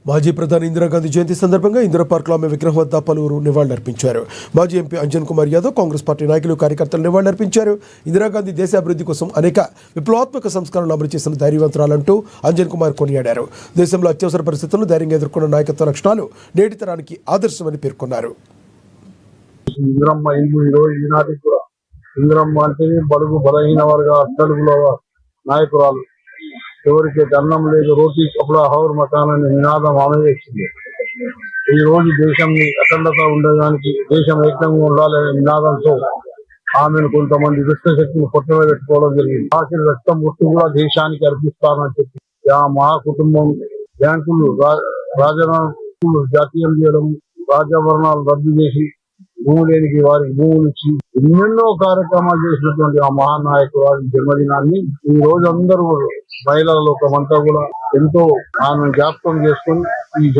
మాజీ ప్రధాని ఇందిరాగాంధీ జయంతి సందర్భంగా ఇందిరా పార్క్లో ఆమె విగ్రహం వద్ద పలువురు నివాళులర్పించారు. మాజీ ఎంపీ అంజన్ కుమార్ యాదవ్, కాంగ్రెస్ పార్టీ నాయకులు, కార్యకర్తలు నివాళులర్పించారు. ఇందిరాగాంధీ దేశాభివృద్ధి కోసం అనేక విప్లవాత్మక సంస్కరణలు అమలు చేసిన ధైర్యవంతురాలంటూ అంజన్ కుమార్ కొనియాడారు. దేశంలో అత్యవసర పరిస్థితులను ధైర్యంగా ఎదుర్కొన్న నాయకత్వ లక్షణాలు నేటి తరానికి ఆదర్శమని పేర్కొన్నారు. ఇందిరమ్మ అంటేనే బడుగు బలహీన వర్గ అట్టడుగుల నాయకురాలు. ఎవరికైతే అన్నం లేదు, రోటీ కపడా హౌర్ మకాన్ అనే నినాదం ఆమె వచ్చింది. ఈ రోజు దేశం అఖండత ఉండడానికి, దేశం ఏకంగా ఉండాలనే నినాదంతో ఆమెను కొంతమంది దుష్ట శక్తిని పొట్టలో పెట్టుకోవడం జరిగింది. ఆఖరి రక్తం ముట్టు కూడా దేశానికి అర్పిస్తానని చెప్పి ఆ మహా కుటుంబం బ్యాంకులు రాజధానులు జాతీయం చేయడం, రాజభరణాలు రద్దు చేసి భూములేనికి వారికి భూములు ఇచ్చి ఎన్నెన్నో కార్యక్రమాలు చేసినటువంటి ఆ మహానాయకురాలి జన్మదినాన్ని ఈ రోజు అందరూ మహిళల లోకమంతా కూడా ఎంతో ఆమెను జ్ఞాపకం చేసుకుని ఈ